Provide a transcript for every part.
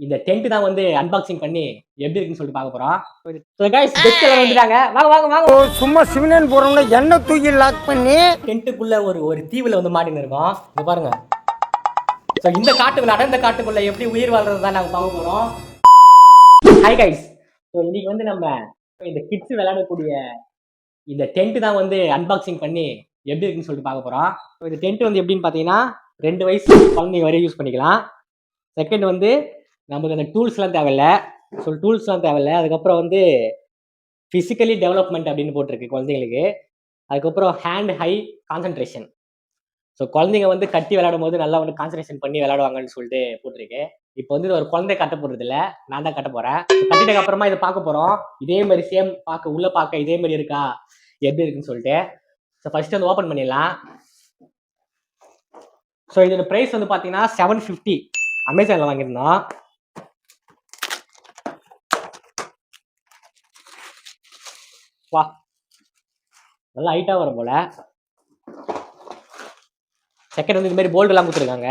இந்த டென்ட் தான் வந்து அன்பாக்சிங் பண்ணி எப்படி இருக்குன்னு சொல்லிட்டு பார்க்க போறோம். ஸோ கைஸ் கெஸ்ட் எல்லாரும் வந்துட்டாங்க. வாங்க வாங்க வாங்க. சும்மா சிமினன் போறோம்னா என்ன தூக்கி லாக் பண்ணி டென்ட்டுக்குள்ள ஒரு தீவுல வந்து மாட்டின்னு இருக்கோம். இங்க பாருங்க. ஸோ இந்த காட்டுக்குள்ள அடர்ந்த காட்டுக்குள்ள எப்படி உயிர் வாழ்றது தான் நாங்கள் பார்க்க போறோம். Hi guys. ஸோ இன்னைக்கு வந்து நம்ம இந்த கிட்ஸ் விளையாடக்கூடிய இந்த டென்ட் தான் வந்து அன்பாக்சிங் பண்ணி எப்படி இருக்குன்னு சொல்லிட்டு பார்க்க போறோம். ஸோ இந்த டென்ட் வந்து எப்படின்னு பார்த்தீங்கன்னா 2 வயசு குழந்தைங்க வரையும் யூஸ் பண்ணிக்கலாம். செகண்ட் வந்து நமக்கு அந்த டூல்ஸ்லாம் தேவையில்ல. ஸோ டூல்ஸ்லாம் தேவையில்ல. அதுக்கப்புறம் வந்து ஃபிசிக்கலி டெவலப்மெண்ட் அப்படின்னு போட்டிருக்கு குழந்தைங்களுக்கு. அதுக்கப்புறம் ஹேண்ட் ஹை கான்சன்ட்ரேஷன். ஸோ குழந்தைங்க வந்து கட்டி விளையாடும் போது நல்லா வந்து கான்சன்ட்ரேஷன் பண்ணி விளையாடுவாங்கன்னு சொல்லிட்டு போட்டிருக்கு. இப்போ வந்து ஒரு குழந்தை கட்ட போடுறது இல்லை, நான் தான் கட்ட போறேன். கட்டிட்டதுக்கு அப்புறமா இதை பார்க்க போறோம். இதே மாதிரி சேம் பார்க்க உள்ள பார்க்க இதே மாதிரி இருக்கா எப்படி இருக்குன்னு சொல்லிட்டு. ஸோ ஃபர்ஸ்ட் வந்து ஓப்பன் பண்ணிடலாம். ஸோ இதோட ப்ரைஸ் வந்து பார்த்தீங்கன்னா 750 அமேசானில் வாங்கியிருந்தோம். வா நல்லா ஹைட்டா வரும் போல. செகண்ட் வந்து இந்த மாதிரி போல்டு எல்லாம் கொடுத்துருக்காங்க.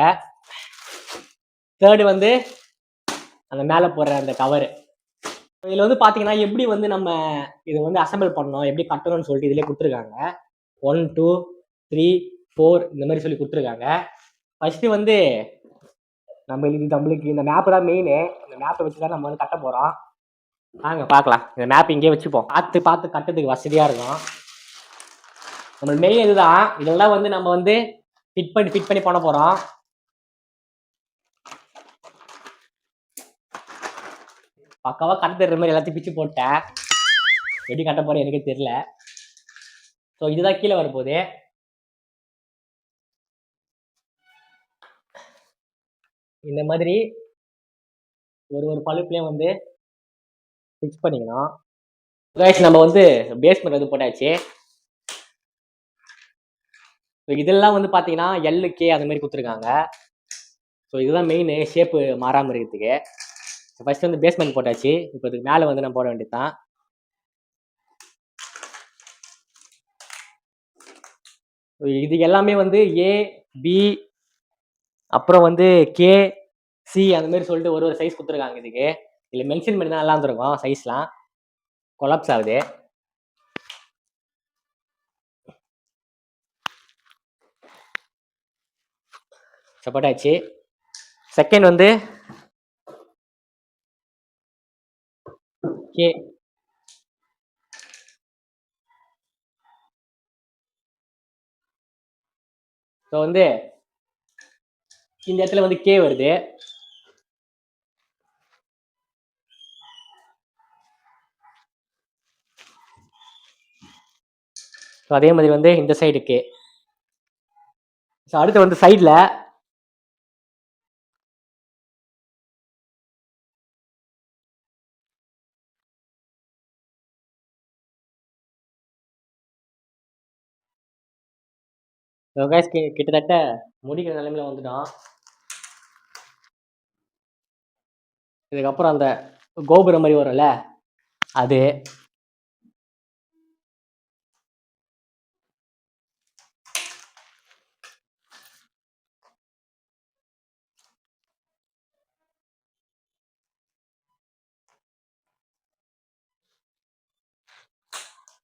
தேர்டு வந்து அந்த மேலே போடுற அந்த கவரு. இதில் வந்து பார்த்தீங்கன்னா எப்படி வந்து நம்ம இதை வந்து அசம்பிள் பண்ணணும், எப்படி கட்டணும்னு சொல்லிட்டு இதிலே கொடுத்துருக்காங்க. 1 2 3 4 இந்த மாதிரி சொல்லி கொடுத்துருக்காங்க. ஃபர்ஸ்ட்டு வந்து நம்மளுக்கு இந்த மேப்பு தான் மெயின். இந்த மேப்பை வச்சு தான் நம்ம வந்து கட்ட போகிறோம். வாங்க பார்க்கலாம். இந்த மேப் இங்கே வச்சுப்போம். பார்த்து கட்டுறதுக்கு வசதியாக இருக்கும். நம்ம மெயின் இதுதான். இதெல்லாம் வந்து நம்ம வந்து ஃபிட் பண்ணி பண்ண போகிறோம். பக்காவாக கட்ட தர்ற மாதிரி எல்லாத்தையும் பிச்சு போட்டேன். எப்படி கட்ட போகிறேன் எனக்கே தெரியல. ஸோ இதுதான் கீழே வரப்போகுது. இந்த மாதிரி ஒரு பழுப்புலேயும் வந்து ஃபிக்ஸ் பண்ணிக்கணும். கைஸ் நம்ம வந்து பேஸ்மெண்ட் வந்து போட்டாச்சு. ஸோ இதெல்லாம் வந்து பார்த்தீங்கன்னா LK அந்த மாதிரி கொடுத்துருக்காங்க. ஸோ இதுதான் மெயின் ஷேப்பு மாறாமல் இருக்கிறதுக்கு. ஃபர்ஸ்ட் வந்து பேஸ்மெண்ட் போட்டாச்சு. இப்போ இதுக்கு மேலே வந்து நம்ம போட வேண்டியது தான். இது எல்லாமே வந்து AB அப்புறம் வந்து KC அந்த மாதிரி சொல்லிட்டு ஒரு சைஸ் கொடுத்துருக்காங்க. இதுக்கு இதில் மென்ஷன் பண்ணி தான் நல்லா இருந்திருக்கும். சைஸ்லாம் கொலாப்ஸ் ஆகுது. சப்போர்ட் ஆச்சு. செகண்ட் வந்து K. ஸோ வந்து இந்த இடத்துல வந்து K வருது. ஸோ அதே மாதிரி வந்து இந்த சைடு K. ஸோ அடுத்து வந்து சைடில் கிட்டத்தட்ட முடிக்கிற நிலைமையில வந்துட்டோம். இதுக்கப்புறம் அந்த கோபுரம் மாதிரி வரும்ல அது.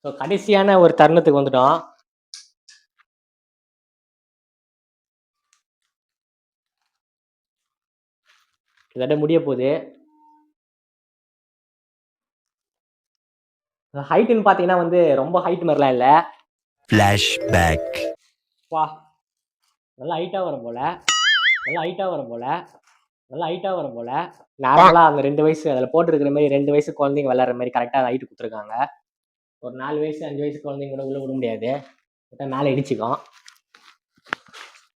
ஸோ கடைசியான ஒரு தருணத்துக்கு வந்துட்டோம். கிட்டத்தட்ட முடிய போகுது. ஹைட்டுன்னு பார்த்தீங்கன்னா வந்து ரொம்ப ஹைட் மாதிரிலாம் இல்லை. ஃபிளாஷ்பேக். வா நல்லா ஹைட்டாக வரும் போல. நார்மலாக அந்த 2 வயசு அதில் போட்டிருக்கிற மாதிரி 2 வயசு குழந்தைங்க விளையாடுற மாதிரி கரெக்டாக ஹைட்டு கொடுத்துருக்காங்க. ஒரு 4 வயசு 5 வயசு குழந்தைங்க கூட உள்ள விட முடியாது. மேலே இடிச்சுக்கும்.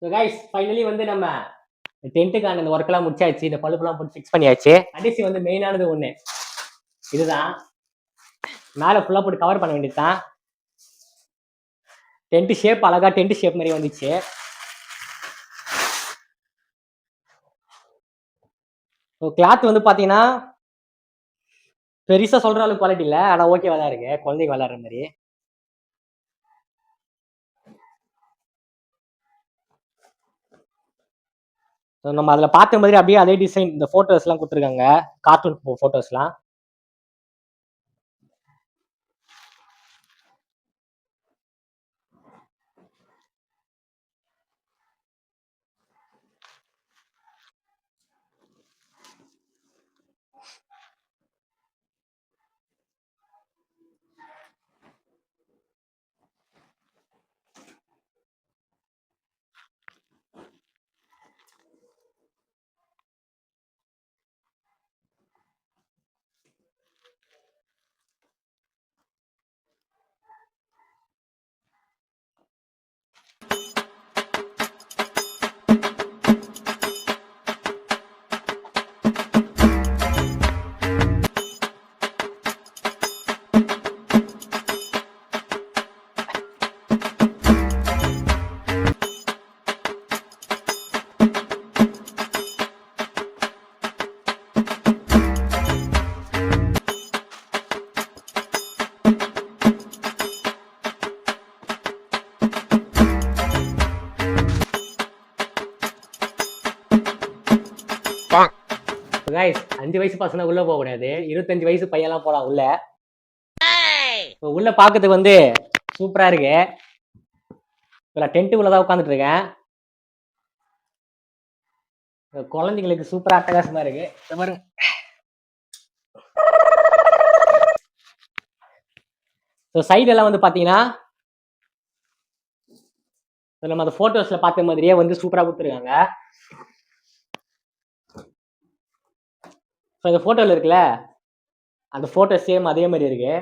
ஸோ கைஸ் ஃபைனலி வந்து நம்ம டென்ட்டுக்கான இந்த ஒர்க்கெல்லாம் முடிச்சாச்சு. இந்த பழுப்புலாம் போட்டு ஃபிக்ஸ் பண்ணியாச்சு. கடைசி வந்து மெயினானது ஒன்று இதுதான். மேலே ஃபுல்லாக போட்டு கவர் பண்ண வேண்டியது தான். டென்ட் ஷேப் அழகா டென்ட் ஷேப் மாதிரி வந்துச்சு. கிளாத் வந்து பார்த்தீங்கன்னா பெருசாக சொல்கிற அளவுக்கு குவாலிட்டி இல்லை, ஆனால் ஓகேவா தான் இருக்கு குழந்தைங்க விளையாடுற மாதிரி. ஸோ நம்ம அதில் பார்த்த மாதிரி அப்படியே அதே டிசைன் இந்த ஃபோட்டோஸ்லாம் கொடுத்துருக்காங்க, கார்ட்டூன் ஃபோட்டோஸ்லாம். கைஸ் 5 வயசு பசங்க உள்ள போக கூடாது, 25 வயசு பையன்லாம் போலாம் உள்ள. உள்ள பாக்கிறதுக்கு வந்து சூப்பரா இருக்கு. டென்ட் உள்ளதான் உட்காந்துட்டு இருக்கேன். குழந்தைங்களுக்கு சூப்பரா அட்டகாசமா இருக்கு. பாருங்க, சைடு எல்லாம் வந்து பாத்தீங்கன்னா நம்ம அந்த போட்டோஸ்ல பார்த்த மாதிரியே வந்து சூப்பரா கொடுத்துருக்காங்க. இந்த போட்டோல இருக்குல்ல அந்த போட்டோ சேம் அதே மாதிரி இருக்கு.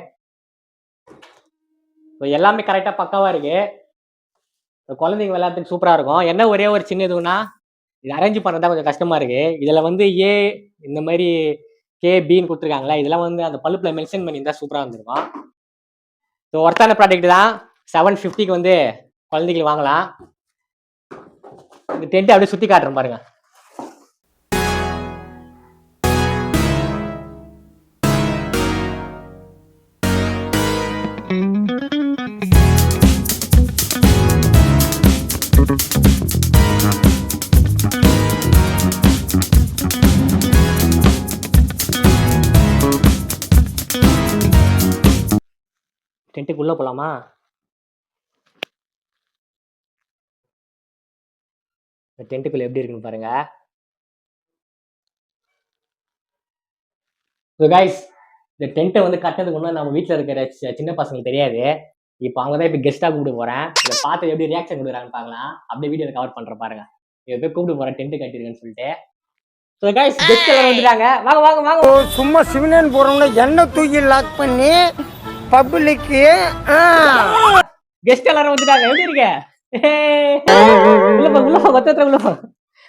எல்லாமே கரெக்டா பக்காவா இருக்கு. குழந்தைங்க விளையாட்டுக்கு சூப்பரா இருக்கும். என்ன ஒரே ஒரு சின்ன இதுன்னா இது அரேஞ்ச் பண்ணதான் கொஞ்சம் கஷ்டமா இருக்கு. இதுல வந்து ஏ இந்த மாதிரி கே பின்னு கொடுத்துருக்காங்களா, இதெல்லாம் வந்து அந்த பல்லுப்புல மென்ஷன் பண்ணியிருந்தா சூப்பரா இருந்திருக்கும். ஸோ ஒர்த்தான ப்ராடக்ட் தான். 750க்கு வந்து குழந்தைகள் வாங்கலாம். இந்த டென்ட் அப்படியே சுத்தி காட்டுறேன் பாருங்க. டென்ட்டுக்குள்ள போலாமா? டென்ட்டுக்குள்ள எப்படி இருக்குன்னு பாருங்க. ஸோ கைஸ், இந்த டென்ட்டை வந்து கட்டதுக்கு முன்னாடி நம்ம வீட்டில் இருக்கிற சின்ன பசங்களுக்கு தெரியாது. இப்போ அவங்க தான் இப்போ கெஸ்ட்டாக கூப்பிட்டு போகிறேன். இதை பார்த்து எப்படி ரியாக்ஷன் கொடுக்குறாங்கன்னு பார்க்கலாம். அப்படியே வீடியோ கவர் பண்ணுறேன் பாருங்க. இதை போய் கூப்பிட்டு போகிறேன் டென்ட்டு கட்டிருக்கேன்னு சொல்லிட்டு. ஸோ கைஸ், கெஸ்ட் எல்லாம் வந்துட்டாங்க. வாங்க வாங்க வாங்க. சும்மா சிமினன் போறவங்க எண்ணெய் தூக்கி லாக் பண்ணி பப்ளிக்கு கெஸ்ட் எல்லாரும் வந்துட்டாங்க. எப்படி இருக்க? உள்ள போங்க, உள்ள போங்க, ஒத்தர உள்ள போங்க,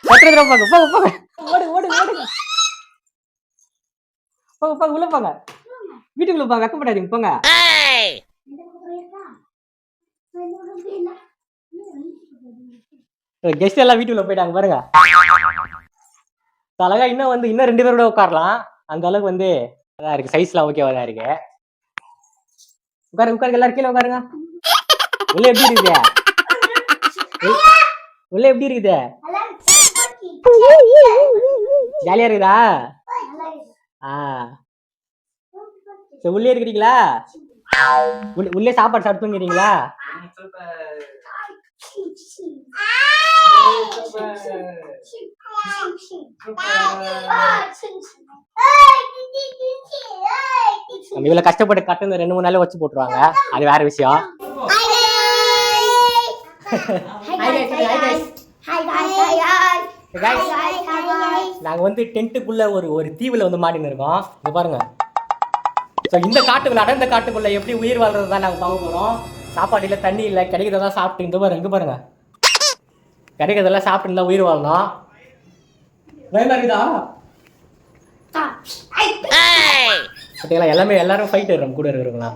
ஒத்தர போங்க, போங்க போங்க, ஓடுங்க ஓடுங்க ஓடுங்க, போங்க போங்க, உள்ள போங்க, வீட்டுக்குள்ள போங்க, வெக்கப்படாதீங்க, போங்க. கெஸ்ட் எல்லாம் வீட்டுக்குள்ள போயிட்டாங்க பாருங்க. அழகா இன்னும் வந்து இன்னும் 2 பேரோட உட்காரலாம். அந்த அளவுக்கு வந்து அதான் இருக்கு, சைஸ்லாம் ஓகேவா தான் இருக்கு. உட்காருங்க உட்காருங்க, எல்லாரும் கீழே உட்காருங்க. உள்ள எப்படி இருக்குது? உள்ள எப்படி இருக்குது? ஜாலியா இருக்குதா? உள்ளே இருக்கிறீங்களா? உள்ளே சாப்பாடு சாப்பிட்டு தூங்குறீங்களா? நம்ம இவ்வளவு கஷ்டப்பட்டு கட்டு 2-3 நாள்ல வச்சு போட்டுருவாங்க, அது வேற விஷயம். நாங்க வந்து டென்ட்டுக்குள்ள ஒரு தீவுல வந்து மாட்டின்னு இருக்கோம். இங்க பாருங்க. இந்த காட்டுக்குள்ள அடர்ந்த காட்டுக்குள்ள எப்படி உயிர் வாழ்றது தான் நாங்க பார்க்க போறோம். சாப்பாடு இல்லை, தண்ணி இல்லை, கிடைக்கிறதெல்லாம் சாப்பிட்டு இந்த பாருங்க, இங்க பாருங்க, கிடைக்கிறதெல்லாம் சாப்பிட்டு இருந்தா உயிர் வாழணும். பயமா இருக்குதா? பார்த்தீங்களா, எல்லாரும் ஃபைட் நம்ம கூட இருக்கிறவங்களா.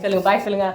சொல்லுங்க, பாய் சொல்லுங்க.